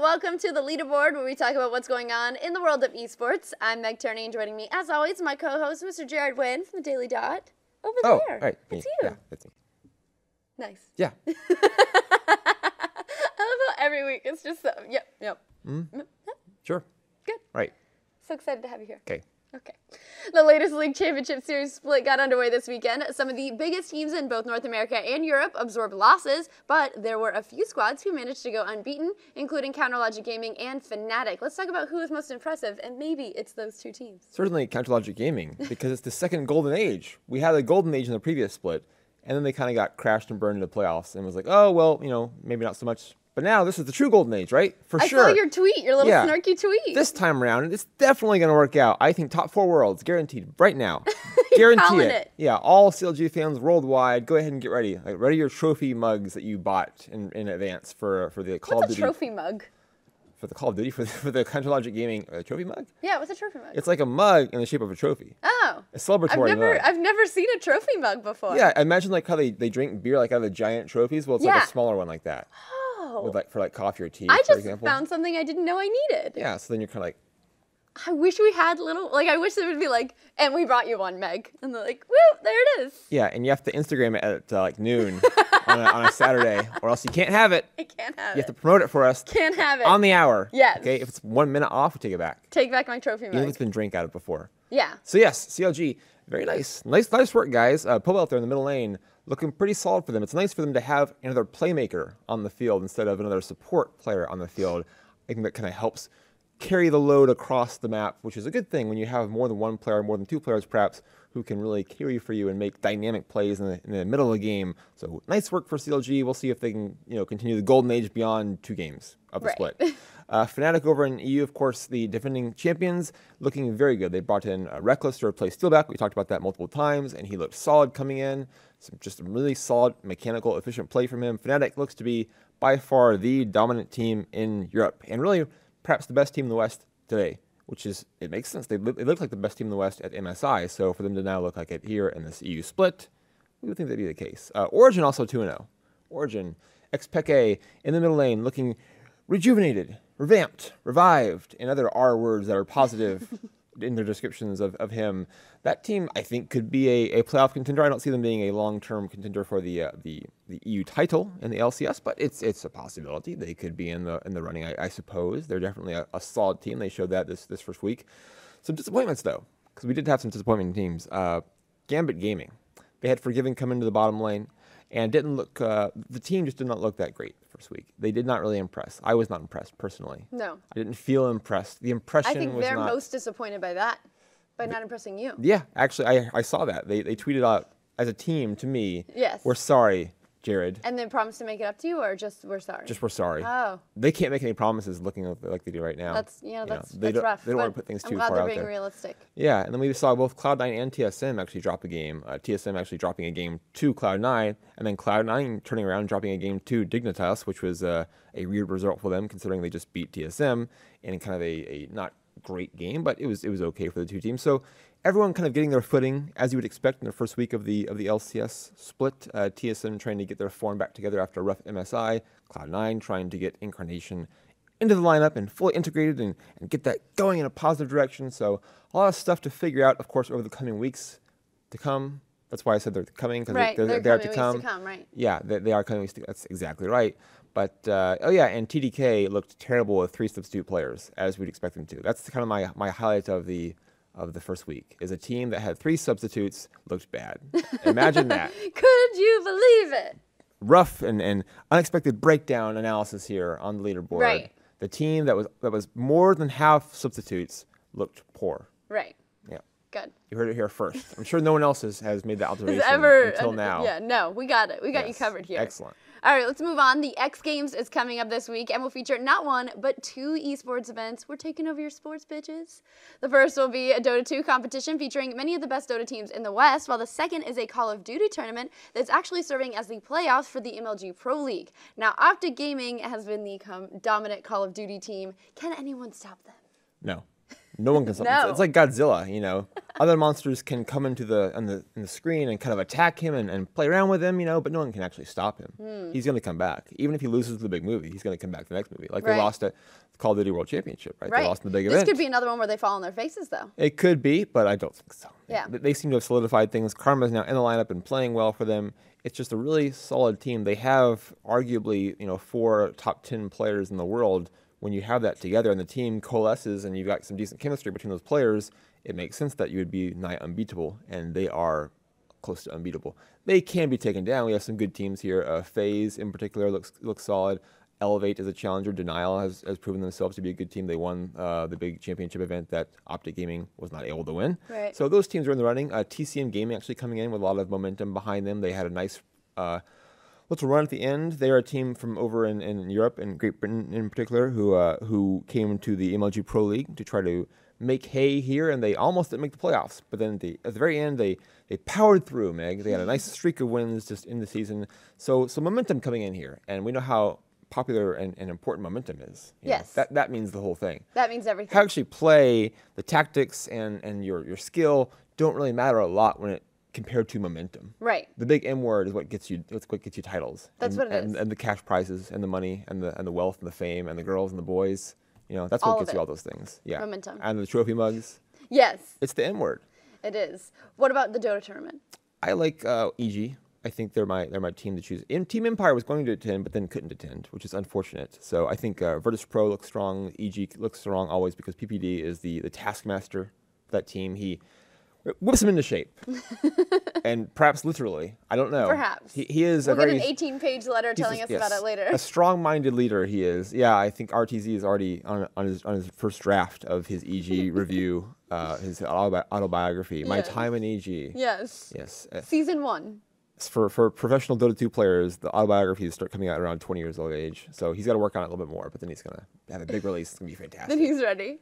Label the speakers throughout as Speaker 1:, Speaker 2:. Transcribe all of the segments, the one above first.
Speaker 1: Welcome to the Leaderboard, where we talk about what's going on in the world of esports. I'm Meg Turney, and joining me, as always, my co-host, Mr. Jared Wynne from the Daily Dot. Over there.
Speaker 2: Right.
Speaker 1: It's you.
Speaker 2: Yeah, that's me.
Speaker 1: Nice.
Speaker 2: Yeah.
Speaker 1: I love how every week it's just so, yep.
Speaker 2: Sure.
Speaker 1: Good.
Speaker 2: Right.
Speaker 1: So excited to have you here.
Speaker 2: Okay.
Speaker 1: Okay. The latest League Championship Series split got underway this weekend. Some of the biggest teams in both North America and Europe absorbed losses, but there were a few squads who managed to go unbeaten, including Counterlogic Gaming and Fnatic. Let's talk about who was most impressive, and maybe it's those two teams.
Speaker 2: Certainly Counterlogic Gaming, because it's the second golden age. We had a golden age in the previous split, and then they kind of got crashed and burned in the playoffs, and was like, oh, well, maybe not so much. But now this is the true golden age, right? For sure.
Speaker 1: I saw your tweet, your little snarky tweet.
Speaker 2: This time around, it's definitely going to work out. I think top 4 worlds, guaranteed, right now. Guarantee it. Yeah, all CLG fans worldwide, go ahead and get ready. Like, ready your trophy mugs that you bought in advance for the Call of Duty.
Speaker 1: What's a trophy mug?
Speaker 2: For the Call of Duty, for the Counterlogic Gaming trophy mug?
Speaker 1: Yeah, what's a trophy mug?
Speaker 2: It's like a mug in the shape of a trophy.
Speaker 1: Oh.
Speaker 2: A celebratory mug.
Speaker 1: I've never seen a trophy mug before.
Speaker 2: Yeah, imagine like how they drink beer like out of the giant trophies. Well, it's like a smaller one like that.
Speaker 1: Oh.
Speaker 2: With for coffee or tea,
Speaker 1: I
Speaker 2: for
Speaker 1: just
Speaker 2: example.
Speaker 1: found something I didn't know I needed.
Speaker 2: Yeah, so then you're kind of like,
Speaker 1: I wish we had I wish there would be like, and we brought you one, Meg. And they're like, woo, there it is.
Speaker 2: yeah, and you have to Instagram it at like noon on a Saturday, or else you can't have it.
Speaker 1: I can't have
Speaker 2: You
Speaker 1: it.
Speaker 2: have to promote it for us.
Speaker 1: Can't have it.
Speaker 2: On the hour.
Speaker 1: Yes.
Speaker 2: Okay, if it's 1 minute off, we take it back.
Speaker 1: Take back my trophy
Speaker 2: Even if
Speaker 1: mug.
Speaker 2: it's been drank out of before.
Speaker 1: Yeah.
Speaker 2: So yes, CLG, very nice. Nice work, guys. Pobo out there in the middle lane, looking pretty solid for them. It's nice for them to have another playmaker on the field instead of another support player on the field. I think that kind of helps carry the load across the map, which is a good thing when you have more than one player, more than 2 players perhaps, who can really carry for you and make dynamic plays in the middle of the game. So nice work for CLG. We'll see if they can continue the golden age beyond 2 games of the split. Fnatic over in EU, of course, the defending champions, looking very good. They brought in Reckless to replace Steelback. We talked about that multiple times, and he looked solid coming in. Just a really solid, mechanical, efficient play from him. Fnatic looks to be by far the dominant team in Europe, and really perhaps the best team in the West today, which is, it makes sense. They look like the best team in the West at MSI, so for them to now look like it here in this EU split, we would think that'd be the case. Origin also 2-0. Origin, Xpeke in the middle lane, looking rejuvenated, revamped, revived, and other R words that are positive in their descriptions of him. That team, I think, could be a playoff contender. I don't see them being a long-term contender for the EU title in the LCS, but it's a possibility. They could be in the running, I suppose. They're definitely a solid team. They showed that this first week. Some disappointments, though, because we did have some disappointing teams. Gambit Gaming. They had Forgiven come into the bottom lane, and didn't look. The team just did not look that great the first week. They did not really impress. I was not impressed personally.
Speaker 1: No.
Speaker 2: I didn't feel impressed. The impression was not.
Speaker 1: I think they're most disappointed by that, by not impressing you.
Speaker 2: Yeah, actually, I saw that. They tweeted out as a team to me.
Speaker 1: Yes.
Speaker 2: We're sorry, Jared.
Speaker 1: And they promised to make it up to you, or just we're sorry?
Speaker 2: Just we're sorry.
Speaker 1: Oh.
Speaker 2: They can't make any promises looking like they do right now.
Speaker 1: That's
Speaker 2: They don't,
Speaker 1: rough.
Speaker 2: They don't want to put things too
Speaker 1: I'm
Speaker 2: far
Speaker 1: glad they're
Speaker 2: out
Speaker 1: being
Speaker 2: there.
Speaker 1: realistic.
Speaker 2: Yeah, and then we saw both Cloud9 and TSM actually drop a game. TSM actually dropping a game to Cloud9, and then Cloud9 turning around and dropping a game to Dignitas, which was a weird result for them considering they just beat TSM in kind of a not great game, but it was okay for the two teams. So everyone kind of getting their footing as you would expect in the first week of the LCS split. TSM trying to get their form back together after a rough MSI. Cloud9 trying to get Incarnation into the lineup and fully integrated and get that going in a positive direction. So a lot of stuff to figure out, of course, over the coming weeks to come. That's why I said they're coming, because they're to come.
Speaker 1: Right?
Speaker 2: Yeah, they are coming weeks to come. That's exactly right. But, and TDK looked terrible with 3 substitute players, as we'd expect them to. That's kind of my highlight of the first week, is a team that had 3 substitutes looked bad. Imagine that.
Speaker 1: Could you believe it?
Speaker 2: Rough and unexpected breakdown analysis here on the leaderboard.
Speaker 1: Right.
Speaker 2: The team that was more than half substitutes looked poor.
Speaker 1: Right.
Speaker 2: Yeah.
Speaker 1: Good.
Speaker 2: You heard it here first. I'm sure no one else has made that observation until now.
Speaker 1: Yeah, no, we got it. We got you covered here.
Speaker 2: Excellent.
Speaker 1: All right, let's move on. The X Games is coming up this week, and we'll feature not 1, but 2 esports events. We're taking over your sports, bitches. The first will be a Dota 2 competition featuring many of the best Dota teams in the West, while the second is a Call of Duty tournament that's actually serving as the playoffs for the MLG Pro League. Now, Optic Gaming has been the dominant Call of Duty team. Can anyone stop them?
Speaker 2: No. No one can stop him.
Speaker 1: No.
Speaker 2: It's like Godzilla, you know. Other monsters can come into the screen and kind of attack him and play around with him, you know, but no one can actually stop him. He's going to come back. Even if he loses the big movie, he's going to come back the next movie. Like they lost at Call of Duty World Championship, right? They lost in the big event.
Speaker 1: This could be another one where they fall on their faces, though.
Speaker 2: It could be, but I don't think so.
Speaker 1: Yeah.
Speaker 2: They seem to have solidified things. Karma's now in the lineup and playing well for them. It's just a really solid team. They have arguably, you know, 4 top 10 players in the world. When you have that together and the team coalesces and you've got some decent chemistry between those players, it makes sense that you would be nigh unbeatable, and they are close to unbeatable. They can be taken down. We have some good teams here. FaZe in particular looks solid. Elevate as a challenger. Denial has proven themselves to be a good team. They won the big championship event that Optic Gaming was not able to win.
Speaker 1: Right.
Speaker 2: So those teams are in the running. TCM Gaming actually coming in with a lot of momentum behind them. They had a nice little run at the end. They're a team from over in Europe and Great Britain in particular who came to the MLG Pro League to try to make hay here, and they almost didn't make the playoffs. But then at the very end, they powered through, Meg. They had a nice streak of wins just in the season. So momentum coming in here, and we know how popular and important momentum is.
Speaker 1: Yes.
Speaker 2: That means the whole thing.
Speaker 1: That means everything.
Speaker 2: How you actually play, the tactics and your skill don't really matter a lot when it compared to momentum.
Speaker 1: Right.
Speaker 2: The big M word is what gets you. It's what gets you titles.
Speaker 1: That's what it is.
Speaker 2: And the cash prizes and the money and the wealth and the fame and the girls and the boys. You know, that's what gets you all those things. Yeah.
Speaker 1: Momentum.
Speaker 2: And the trophy mugs.
Speaker 1: Yes.
Speaker 2: It's the M word.
Speaker 1: It is. What about the Dota tournament?
Speaker 2: I like EG. I think they're my team to choose. Team Empire was going to attend, but then couldn't attend, which is unfortunate. So I think Virtus Pro looks strong. EG looks strong always because PPD is the taskmaster for that team. He whips them into shape, and perhaps literally. I don't know.
Speaker 1: Perhaps
Speaker 2: he is
Speaker 1: we'll
Speaker 2: a very.
Speaker 1: Get an 18-page letter telling us about it later.
Speaker 2: A strong-minded leader he is. Yeah, I think RTZ is already on his first draft of his EG review, his autobiography. My time in EG.
Speaker 1: Yes.
Speaker 2: Yes.
Speaker 1: Season 1.
Speaker 2: For professional Dota 2 players, the autobiographies start coming out around 20 years old age. So he's got to work on it a little bit more, but then he's going to have a big release. It's going to be fantastic.
Speaker 1: Then he's ready.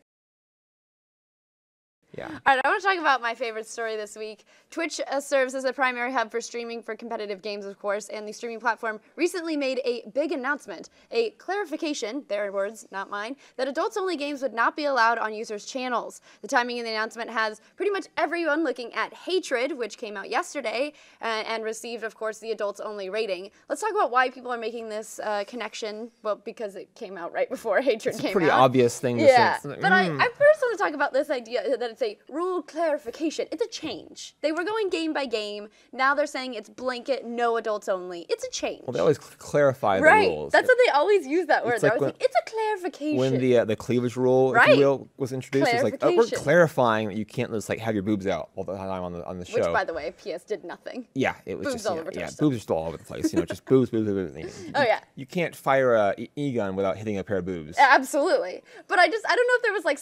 Speaker 2: Yeah.
Speaker 1: All right, I want to talk about my favorite story this week. Twitch serves as a primary hub for streaming for competitive games, of course, and the streaming platform recently made a big announcement, a clarification, their words, not mine, that adults-only games would not be allowed on users' channels. The timing of the announcement has pretty much everyone looking at Hatred, which came out yesterday, and received, of course, the adults-only rating. Let's talk about why people are making this connection. Well, because it came out right before Hatred came out.
Speaker 2: It's a pretty obvious thing to say.
Speaker 1: Yeah, but I first want to talk about this idea that it's a rule clarification. It's a change. They were going game by game. Now they're saying it's blanket, no adults only. It's a change.
Speaker 2: Well, they always clarify the rules.
Speaker 1: That's what they always use that word.
Speaker 2: Like
Speaker 1: it's a clarification.
Speaker 2: When the cleavage rule, if you will, was introduced, it's like, oh, we're clarifying that you can't just like have your boobs out all the time on the show.
Speaker 1: Which, by the way, PS did nothing.
Speaker 2: Yeah, it was
Speaker 1: boobs
Speaker 2: just
Speaker 1: all over
Speaker 2: boobs are still all over the place. You know, just boobs.
Speaker 1: Oh yeah.
Speaker 2: You can't fire a e-gun without hitting a pair of boobs.
Speaker 1: Absolutely. But I don't know if there was like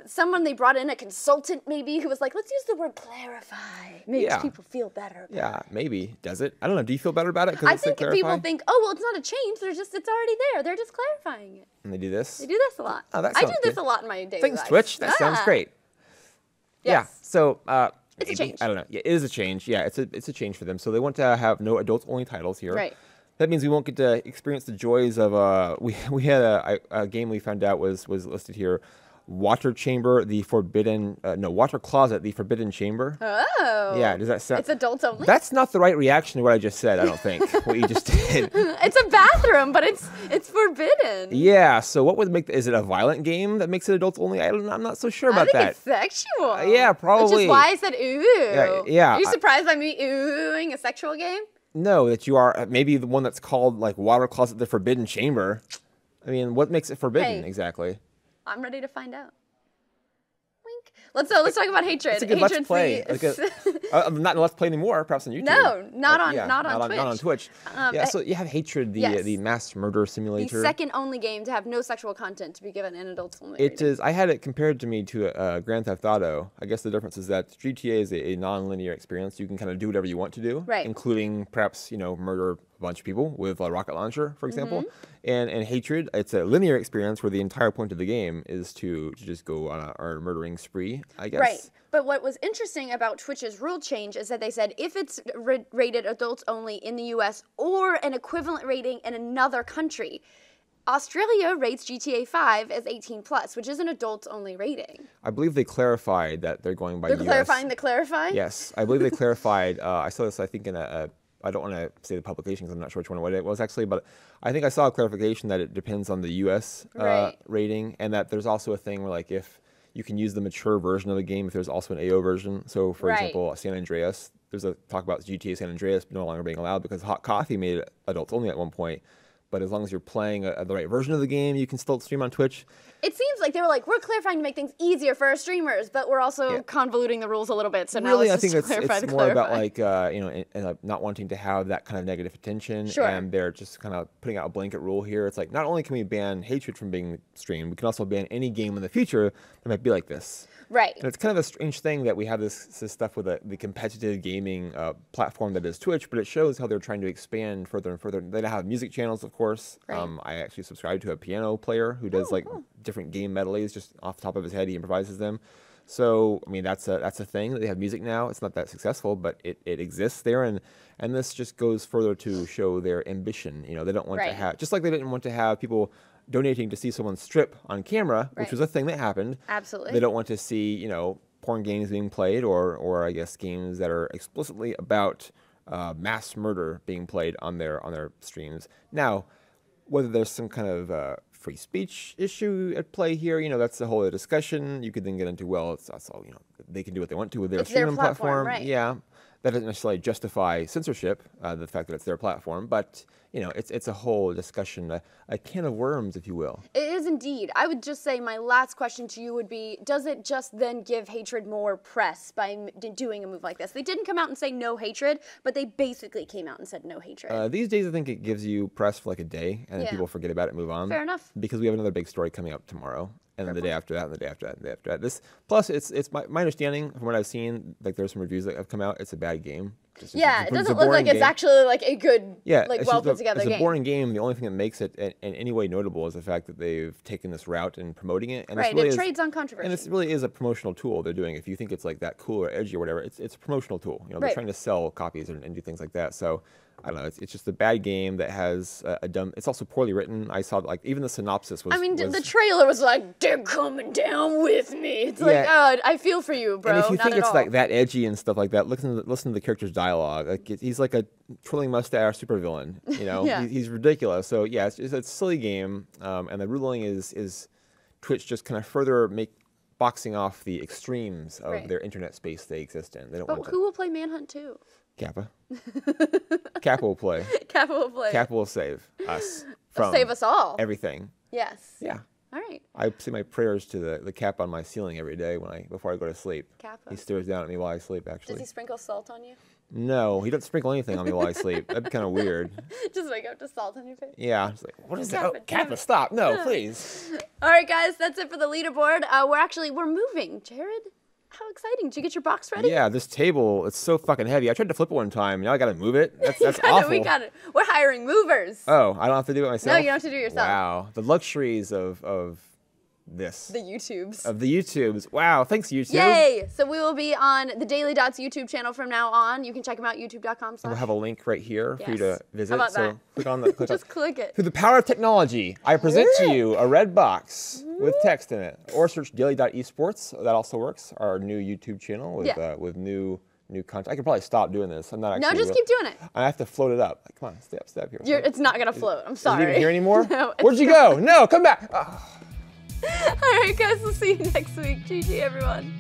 Speaker 1: someone they brought in, a consultant maybe, who was like, let's use the word clarify. Makes people feel better.
Speaker 2: Yeah, maybe. Does it? I don't know. Do you feel better about it?
Speaker 1: I think people think, oh, well, it's not a change. It's already there. They're just clarifying it.
Speaker 2: And they do this?
Speaker 1: They do this a lot.
Speaker 2: Oh, that
Speaker 1: I
Speaker 2: sounds
Speaker 1: do this
Speaker 2: good.
Speaker 1: a lot in my daily
Speaker 2: Thanks,
Speaker 1: life.
Speaker 2: Twitch. That sounds great.
Speaker 1: Yes.
Speaker 2: Yeah. So,
Speaker 1: it's a change.
Speaker 2: I don't know. Yeah, it is a change. Yeah, it's a change for them. So they want to have no adults-only titles here.
Speaker 1: Right.
Speaker 2: That means we won't get to experience the joys of we had a game we found out was listed here. Water Chamber, the Forbidden, Water Closet, the Forbidden Chamber.
Speaker 1: Oh.
Speaker 2: Yeah, does that sound?
Speaker 1: It's adults only?
Speaker 2: That's not the right reaction to what I just said, I don't think, what you just did.
Speaker 1: It's a bathroom, but it's forbidden.
Speaker 2: Yeah, so what would is it a violent game that makes it adults only? I'm not so sure about that.
Speaker 1: I think it's sexual.
Speaker 2: Yeah, probably.
Speaker 1: Which is why I said ooh.
Speaker 2: Yeah.
Speaker 1: Are you surprised by me oohing a sexual game?
Speaker 2: No, that you are maybe the one that's called like Water Closet, the Forbidden Chamber. I mean, what makes it forbidden exactly?
Speaker 1: I'm ready to find out. Wink. Let's talk about Hatred.
Speaker 2: It's a good Let's Play. Not Let's Play anymore, perhaps on YouTube.
Speaker 1: No, not on Twitch.
Speaker 2: Not on Twitch. So you have Hatred, the mass murder simulator.
Speaker 1: The second only game to have no sexual content to be given an adults only.
Speaker 2: It is. I had it compared to me to Grand Theft Auto. I guess the difference is that GTA is a non-linear experience. You can kind of do whatever you want to do, including perhaps murder a bunch of people with a rocket launcher, for example. And Hatred, it's a linear experience where the entire point of the game is to just go on a murdering spree, I guess.
Speaker 1: Right. But what was interesting about Twitch's rule change is that they said if it's rated adults only in the US or an equivalent rating in another country, Australia rates GTA 5 as 18 plus, which is an adults-only rating.
Speaker 2: I believe they clarified that they're going by
Speaker 1: They're
Speaker 2: US.
Speaker 1: clarifying the clarify?
Speaker 2: Yes, I believe they clarified. I saw this, I think, in I don't want to say the publication because I'm not sure which one it was actually, but I think I saw a clarification that it depends on the US rating, and that there's also a thing where, like, if you can use the mature version of the game if there's also an AO version. So, for example, San Andreas, there's a talk about GTA San Andreas no longer being allowed because Hot Coffee made it adults only at one point. But as long as you're playing the right version of the game, you can still stream on Twitch.
Speaker 1: It seems like they were like, we're clarifying to make things easier for our streamers, but we're also convoluting the rules a little bit. So now
Speaker 2: really,
Speaker 1: let's
Speaker 2: I
Speaker 1: just
Speaker 2: think
Speaker 1: clarify
Speaker 2: it's more about, like, not wanting to have that kind of negative attention.
Speaker 1: Sure.
Speaker 2: And they're just kind of putting out a blanket rule here. It's like, not only can we ban hatred from being streamed, we can also ban any game in the future that might be like this.
Speaker 1: Right.
Speaker 2: And it's kind of a strange thing that we have this stuff with the competitive gaming platform that is Twitch, but it shows how they're trying to expand further and further. They now have music channels, of course.
Speaker 1: Right.
Speaker 2: I actually subscribe to a piano player who does different game medleys just off the top of his head. He improvises them. So, I mean, that's a thing that they have music now. It's not that successful, but it exists there, and this just goes further to show their ambition. You know, they don't want to have, just like they didn't want to have people donating to see someone strip on camera, which was a thing that happened.
Speaker 1: Absolutely.
Speaker 2: They don't want to see, you know, porn games being played, or I guess games that are explicitly about mass murder being played on their streams. Now, whether there's some kind of free speech issue at play here, you know, that's the whole other discussion. You could then get into, well, it's also, you know, they can do what they want to with their streaming platform.
Speaker 1: Right.
Speaker 2: Yeah, that doesn't necessarily justify censorship, the fact that it's their platform, but you know, it's a whole discussion, a can of worms, if you will.
Speaker 1: It is indeed. I would just say my last question to you would be, does it just then give hatred more press by doing a move like this? They didn't come out and say no hatred, but they basically came out and said no hatred.
Speaker 2: These days, I think it gives you press for like a day, and then people forget about it and move on.
Speaker 1: Fair enough.
Speaker 2: Because we have another big story coming up tomorrow. And then the day after that, and the day after that, and the day after that. This, plus, it's my understanding from what I've seen, like there's some reviews that have come out, it's a bad game.
Speaker 1: It doesn't look like it's actually like a good, like well put together game.
Speaker 2: It's a boring game. The only thing that makes it in any way notable is the fact that they've taken this route in promoting it. And
Speaker 1: it trades on controversy.
Speaker 2: And it really is a promotional tool they're doing. If you think it's like that cool or edgy or whatever, it's a promotional tool. You know, they're trying to sell copies and do things like that. So I don't know. It's just a bad game that has a dumb. It's also poorly written. I saw like even the synopsis was.
Speaker 1: I mean, the trailer was like, "They're coming down with me." It's like, oh, I feel for you, bro.
Speaker 2: And if you think it's
Speaker 1: all.
Speaker 2: like that edgy and stuff like that, listen to the character's dialogue. Like he's like a twirling mustache supervillain. You know, he's ridiculous. So yeah, it's a silly game, and the ruling is Twitch just kind of further boxing off the extremes of their internet space they exist in. They don't.
Speaker 1: But who will play Manhunt 2?
Speaker 2: Kappa. Kappa will play.
Speaker 1: Kappa will play.
Speaker 2: Kappa will save us from
Speaker 1: save us all.
Speaker 2: Everything.
Speaker 1: Yes.
Speaker 2: Yeah.
Speaker 1: All right.
Speaker 2: I say my prayers to the Kappa on my ceiling every day before I go to sleep.
Speaker 1: Kappa.
Speaker 2: He stares down at me while I sleep, actually.
Speaker 1: Does he sprinkle salt on you?
Speaker 2: No, he doesn't sprinkle anything on me while I sleep. That'd be kind of weird.
Speaker 1: Just wake up to salt on your face.
Speaker 2: Yeah. It's like, what is that? Oh, Kappa, stop. No, please.
Speaker 1: All right, guys, that's it for the leaderboard. We're moving. Jared, how exciting. Did you get your box ready?
Speaker 2: Yeah, this table, it's so fucking heavy. I tried to flip it one time. Now I got to move it. That's awful.
Speaker 1: We got it. We're hiring movers.
Speaker 2: Oh, I don't have to do it myself?
Speaker 1: No, you don't have to do it yourself.
Speaker 2: Wow. The luxuries of this.
Speaker 1: The YouTubes.
Speaker 2: Of the YouTubes. Wow, thanks, YouTube.
Speaker 1: Yay! So we will be on the Daily Dots YouTube channel from now on. You can check them out, youtube.com/.
Speaker 2: We'll have a link right here for you to visit.
Speaker 1: How about that?
Speaker 2: Click on the
Speaker 1: Just click it.
Speaker 2: Through the power of technology, I present to you a red box with text in it. Or search daily.esports. That also works. Our new YouTube channel with new content. I could probably stop doing this. I'm not actually.
Speaker 1: No, just keep doing it.
Speaker 2: I have to float it up. Come on, step here.
Speaker 1: It's not gonna float. I'm sorry.
Speaker 2: Is it even here anymore?
Speaker 1: No,
Speaker 2: Where'd you go? No, come back. Oh.
Speaker 1: All right, guys. We'll see you next week. GG, everyone.